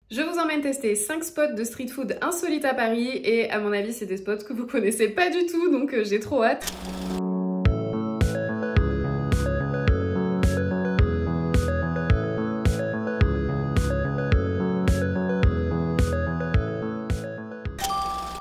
Je vous emmène tester 5 spots de street food insolites à Paris et à mon avis c'est des spots que vous connaissez pas du tout donc j'ai trop hâte.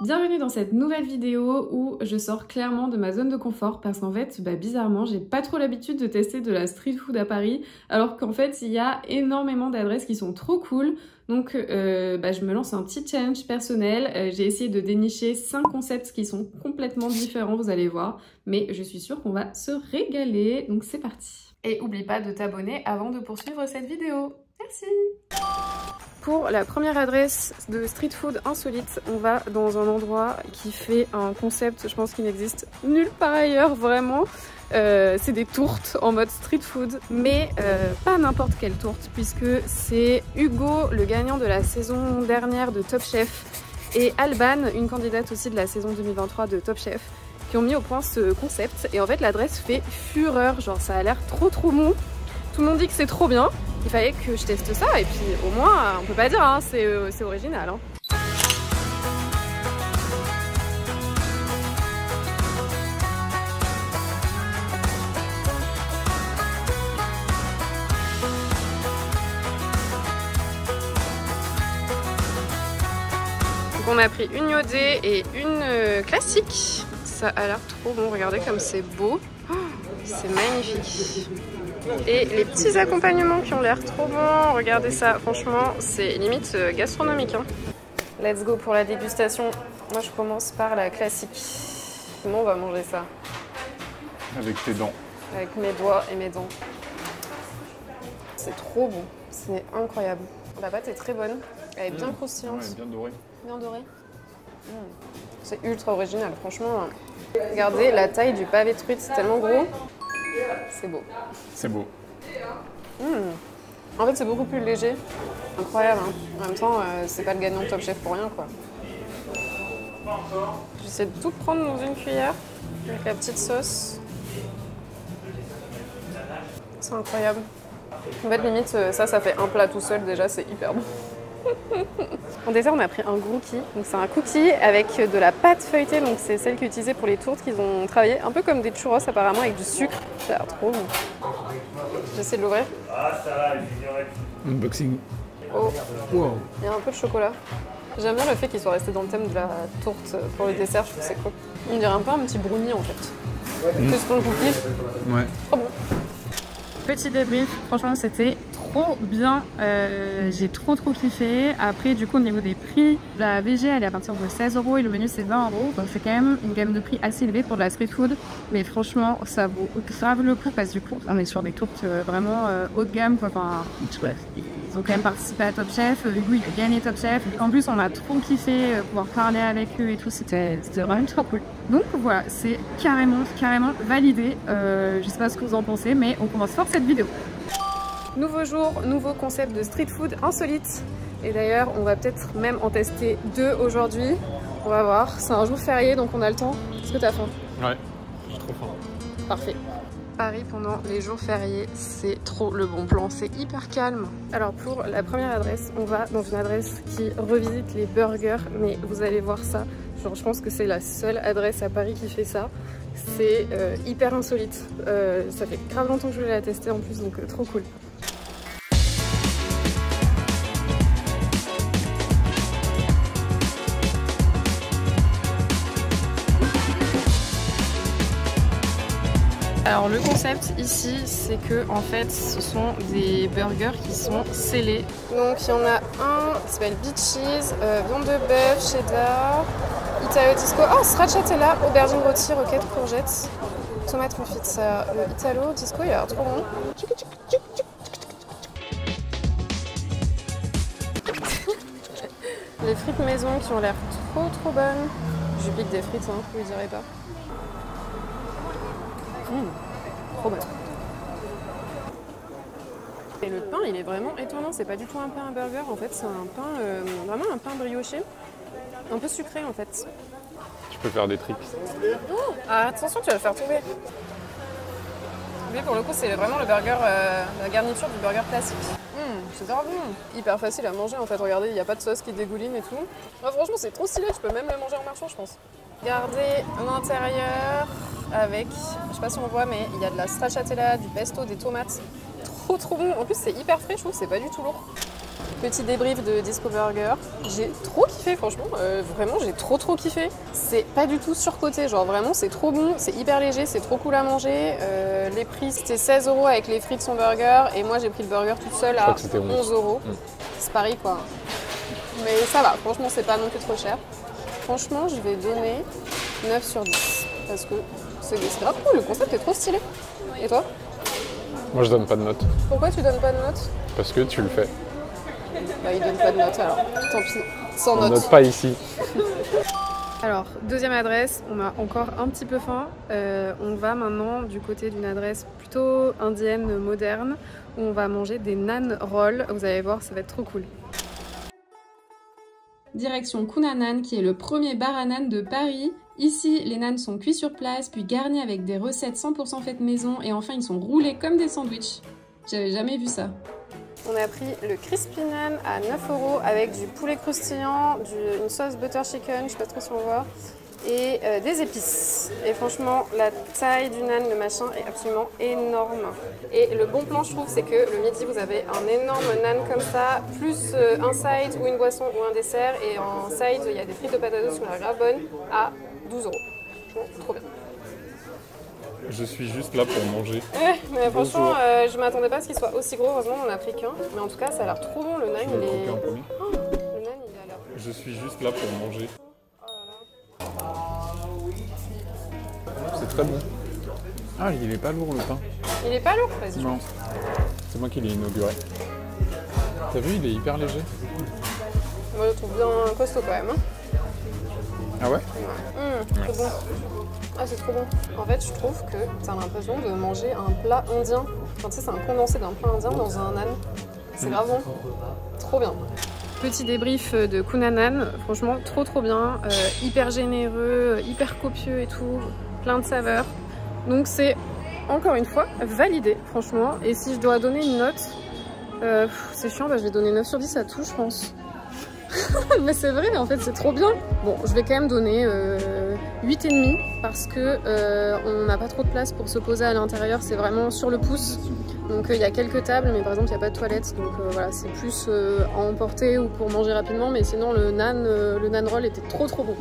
Bienvenue dans cette nouvelle vidéo où je sors clairement de ma zone de confort parce qu'en fait, bizarrement, j'ai pas trop l'habitude de tester de la street food à Paris alors qu'en fait, il y a énormément d'adresses qui sont trop cool. Donc, je me lance un petit challenge personnel. J'ai essayé de dénicher 5 concepts qui sont complètement différents, vous allez voir. Mais je suis sûre qu'on va se régaler, donc c'est parti. Et oublie pas de t'abonner avant de poursuivre cette vidéo. Merci! Pour la première adresse de street food insolite, on va dans un endroit qui fait un concept, je pense qu'il n'existe nulle part ailleurs, vraiment. C'est des tourtes en mode street food, mais pas n'importe quelle tourte, puisque c'est Hugo, le gagnant de la saison dernière de Top Chef, et Alban, une candidate aussi de la saison 2023 de Top Chef, qui ont mis au point ce concept. Et en fait, l'adresse fait fureur, genre ça a l'air trop bon. Tout le monde dit que c'est trop bien. Il fallait que je teste ça et puis au moins on peut pas dire hein, c'est original hein. Donc on a pris une iodée et une classique. Ça a l'air trop bon, regardez comme c'est beau. Oh, c'est magnifique. Et les petits accompagnements qui ont l'air trop bons, regardez ça, franchement, c'est limite gastronomique. Hein. Let's go pour la dégustation. Moi, je commence par la classique. Comment on va manger ça? Avec tes dents. Avec mes doigts et mes dents. C'est trop bon, c'est incroyable. La pâte est très bonne, elle est bien croustillante. Ouais, bien dorée. Bien dorée. C'est ultra original, franchement. Regardez la taille du pavé de truite, c'est tellement gros. C'est beau. C'est beau. En fait, c'est beaucoup plus léger. Incroyable, hein. En même temps, c'est pas le gagnant de Top Chef pour rien, quoi. J'essaie de tout prendre dans une cuillère avec la petite sauce. C'est incroyable. En fait, limite, ça fait un plat tout seul déjà, c'est hyper bon. En dessert, on a pris un Grookie. Donc c'est un cookie avec de la pâte feuilletée. Donc c'est celle qui est utilisée pour les tourtes qu'ils ont travaillé. Un peu comme des churros apparemment avec du sucre. Ça a l'air trop bon. J'essaie de l'ouvrir. Unboxing. Oh, Wow. il y a un peu de chocolat. J'aime bien le fait qu'il soit resté dans le thème de la tourte pour le dessert. Je trouve que c'est cool. On dirait un peu un petit brownie en fait. Plus pour le cookie. Ouais. Trop bon. Petit débrief, franchement c'était trop bien, j'ai trop kiffé. Après du coup au niveau des prix, la VG elle est à partir de 16 € et le menu c'est 20 €, donc c'est quand même une gamme de prix assez élevée pour de la street food. Mais franchement ça vaut grave le coup parce que du coup on est sur des tourtes vraiment haut de gamme quoi. Enfin, ils ont quand même participé à Top Chef, Hugo il a gagné Top Chef. En plus on a trop kiffé pouvoir parler avec eux et tout, c'était vraiment trop cool. Donc voilà, c'est carrément validé. Je sais pas ce que vous en pensez, mais on commence fort cette vidéo. Nouveau jour, nouveau concept de street food insolite. Et d'ailleurs, on va peut-être même en tester 2 aujourd'hui. On va voir. C'est un jour férié, donc on a le temps. Est-ce que t'as faim? Ouais, j'ai trop faim. Parfait. Paris pendant les jours fériés, c'est trop le bon plan, c'est hyper calme. Alors pour la première adresse, on va dans une adresse qui revisite les burgers, mais vous allez voir ça. Genre, je pense que c'est la seule adresse à Paris qui fait ça. C'est hyper insolite. Ça fait grave longtemps que je voulais la tester en plus, donc trop cool. Alors le concept ici, c'est que en fait, ce sont des burgers qui sont scellés. Donc il y en a un qui s'appelle Beach Cheese, viande de bœuf, cheddar, Italo Disco, oh stracciatella, aubergine rôtie, roquette, courgettes, tomate confite. Le Italo Disco, il a l'air trop bon. Les frites maison qui ont l'air trop bonnes. Je pique des frites, hein, vous ne direz pas. Trop bon. Et le pain, il est vraiment étonnant. C'est pas du tout un pain à burger. En fait, c'est un pain, vraiment un pain brioché, un peu sucré en fait. Tu peux faire des tricks. Oh, ah, attention, tu vas le faire tomber. Lui, pour le coup, c'est vraiment le burger, la garniture du burger classique. C'est super bon. Hyper facile à manger en fait, regardez, il n'y a pas de sauce qui dégouline et tout. Ah, franchement, c'est trop stylé, tu peux même le manger en marchant, je pense. Regardez l'intérieur avec, je sais pas si on voit, mais il y a de la stracciatella, du pesto, des tomates. Trop bon. En plus, c'est hyper frais, je trouve, c'est pas du tout lourd. Petit débrief de Disco Burger. J'ai trop kiffé, franchement. Vraiment, j'ai trop kiffé. C'est pas du tout surcoté, genre vraiment, c'est trop bon, c'est hyper léger, c'est trop cool à manger. Les prix, c'était 16 € avec les frites son burger. Et moi, j'ai pris le burger toute seule à 11 €. C'est pareil, quoi. Mais ça va, franchement, c'est pas non plus trop cher. Franchement, je vais donner 9 sur 10. Parce que c'est grave cool, le concept est trop stylé. Et toi? Moi, je donne pas de note. Pourquoi tu donnes pas de note? Parce que tu le fais. Bah, il donne pas de note alors, tant pis, sans On note. note pas ici. Alors, deuxième adresse, on a encore un petit peu faim. On va maintenant du côté d'une adresse plutôt indienne, moderne, où on va manger des nan rolls. Vous allez voir, ça va être trop cool. Direction Kunanan, qui est le premier bar à nan de Paris. Ici, les nanes sont cuits sur place, puis garnis avec des recettes 100% faites maison, et enfin ils sont roulés comme des sandwichs. J'avais jamais vu ça. On a pris le crispy nan à 9 € avec du poulet croustillant, une sauce butter chicken, je sais pas trop si on voit, et des épices. Et franchement, la taille du nan, le machin, est absolument énorme. Et le bon plan, je trouve, c'est que le midi, vous avez un énorme nan comme ça, plus un side ou une boisson ou un dessert. Et en side, il y a des frites de patates qui sont grave bonnes à 12 €. Franchement, trop bien. Je suis juste là pour manger. Mais franchement, je m'attendais pas à ce qu'il soit aussi gros. Heureusement, on en a pris qu'un. Mais en tout cas, ça a l'air trop bon. Le nan, il est... Oh, le nan, il a l'air... Je suis juste là pour manger. Oh là là. C'est très bon. Ah, il est pas lourd le pain. Il est pas lourd, vas-y. Non. C'est moi qui l'ai inauguré. T'as vu, il est hyper léger. Moi, je le trouve bien costaud quand même. Hein. Ah ouais? Trop bon. Ah, c'est trop bon. En fait, je trouve que t'as l'impression de manger un plat indien. Enfin, tu sais, c'est un condensé d'un plat indien dans un nan. C'est grave bon. Trop bien. Petit débrief de Kunanan. Franchement, trop bien. Hyper généreux, hyper copieux et tout. Plein de saveurs. Donc, c'est encore une fois validé, franchement. Et si je dois donner une note, c'est chiant, bah, je vais donner 9 sur 10 à tout, je pense. Mais c'est vrai, en fait, c'est trop bien. Bon, je vais quand même donner 8,5 parce que on n'a pas trop de place pour se poser à l'intérieur. C'est vraiment sur le pouce. Donc il y a quelques tables, mais par exemple, il n'y a pas de toilettes. Donc voilà, c'est plus à emporter ou pour manger rapidement. Mais sinon, le nan roll était trop bon.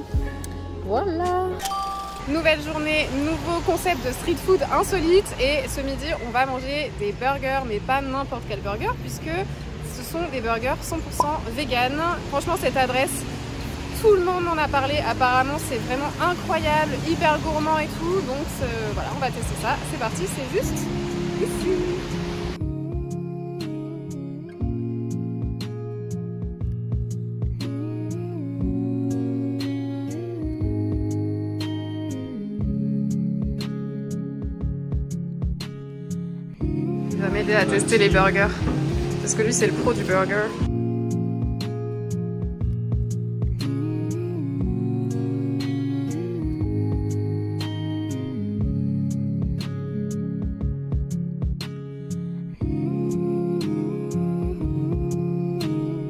Voilà. Nouvelle journée, nouveau concept de street food insolite. Et ce midi, on va manger des burgers, mais pas n'importe quel burger, puisque ce sont des burgers 100% vegan. Franchement, cette adresse, tout le monde en a parlé. Apparemment, c'est vraiment incroyable, hyper gourmand et tout. Donc voilà, on va tester ça. C'est parti, c'est juste ici. Il va m'aider à tester les burgers. Parce que lui, c'est le pro du burger.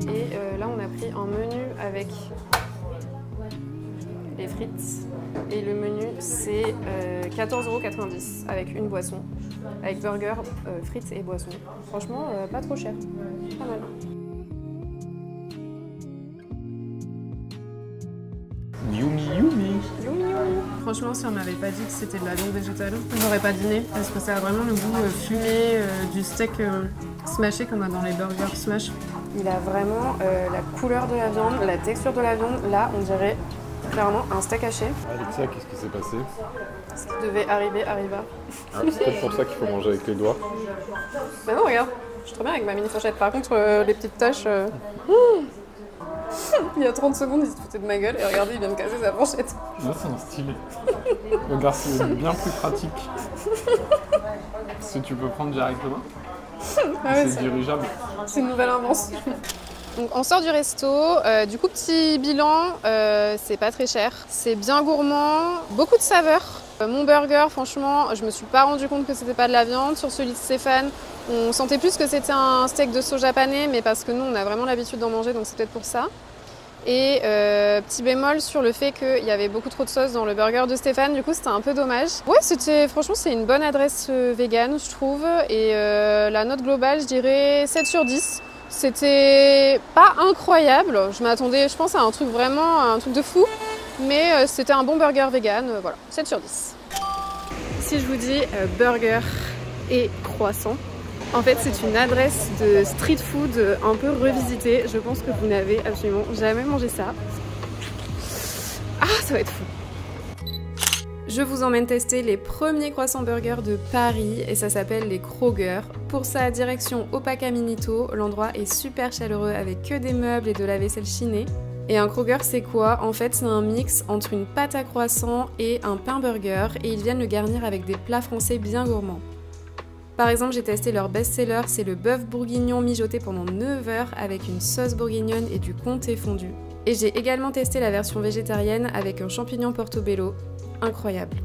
Et là, on a pris un menu avec les frites. Et le menu, c'est 14,90 € avec une boisson. Avec burger, frites et boisson. Franchement, pas trop cher. Pas mal. Yumi. Franchement, si on m'avait pas dit que c'était de la viande végétale, j'aurais pas dîné. Parce que ça a vraiment le goût fumé du steak smashé qu'on a dans les burgers smash. Il a vraiment la couleur de la viande, la texture de la viande. Là, on dirait clairement un steak haché. Alexia, qu'est-ce qui s'est passé? Ce qui devait arriver, arriva. Ah, c'est peut-être pour ça qu'il faut manger avec les doigts. Bah non, regarde, je suis très bien avec ma mini fourchette. Par contre, les petites taches... Il y a 30 secondes, il se foutait de ma gueule et regardez, il vient de casser sa fourchette. Là, c'est un style. Regarde, c'est bien plus pratique. Si tu peux prendre directement. Ah ouais, c'est dirigeable. C'est une nouvelle invention. Donc on sort du resto, du coup petit bilan, c'est pas très cher, c'est bien gourmand, beaucoup de saveurs. Mon burger, franchement, je me suis pas rendu compte que c'était pas de la viande. Sur celui de Stéphane, On sentait plus que c'était un steak de soja pané, mais parce que nous on a vraiment l'habitude d'en manger, donc c'est peut-être pour ça. Et petit bémol sur le fait qu'il y avait beaucoup trop de sauce dans le burger de Stéphane, du coup c'était un peu dommage. Ouais, franchement c'est une bonne adresse vegan je trouve, et la note globale je dirais 7 sur 10. C'était pas incroyable, je m'attendais je pense à un truc de fou, mais c'était un bon burger vegan, voilà, 7 sur 10. Si je vous dis burger et croissant, en fait, c'est une adresse de street food un peu revisitée. Je pense que vous n'avez absolument jamais mangé ça. Ah, ça va être fou. Je vous emmène tester les premiers croissants burgers de Paris et ça s'appelle les Kroger. Pour ça, direction Opaka Minito. L'endroit est super chaleureux avec que des meubles et de la vaisselle chinée. Et un Kroger, c'est quoi? En fait, c'est un mix entre une pâte à croissant et un pain burger et ils viennent le garnir avec des plats français bien gourmands. Par exemple, j'ai testé leur best-seller, c'est le bœuf bourguignon mijoté pendant 9 heures avec une sauce bourguignonne et du comté fondu. Et j'ai également testé la version végétarienne avec un champignon portobello. Incroyable.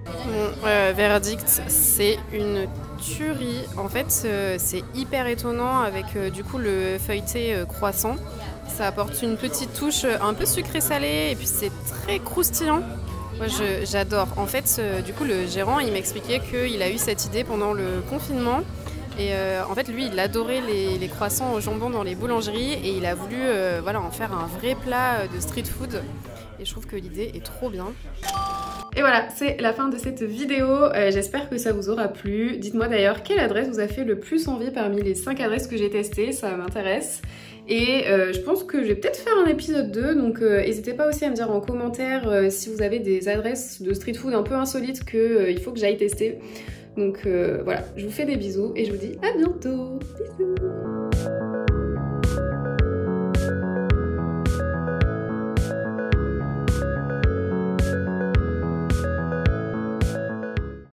Mon verdict, c'est une tuerie. En fait, c'est hyper étonnant avec du coup le feuilleté croissant. Ça apporte une petite touche un peu sucré-salé et puis c'est très croustillant. Moi j'adore. En fait, du coup le gérant il m'expliquait qu'il a eu cette idée pendant le confinement. Et en fait lui il adorait les croissants au jambon dans les boulangeries et il a voulu voilà, en faire un vrai plat de street food. Et je trouve que l'idée est trop bien. Et voilà, c'est la fin de cette vidéo. J'espère que ça vous aura plu. Dites-moi d'ailleurs quelle adresse vous a fait le plus envie parmi les 5 adresses que j'ai testées, ça m'intéresse. Et je pense que je vais peut-être faire un épisode 2, donc n'hésitez pas aussi à me dire en commentaire si vous avez des adresses de street food un peu insolites qu'il faut que j'aille tester. Donc voilà, je vous fais des bisous et je vous dis à bientôt. Bisous.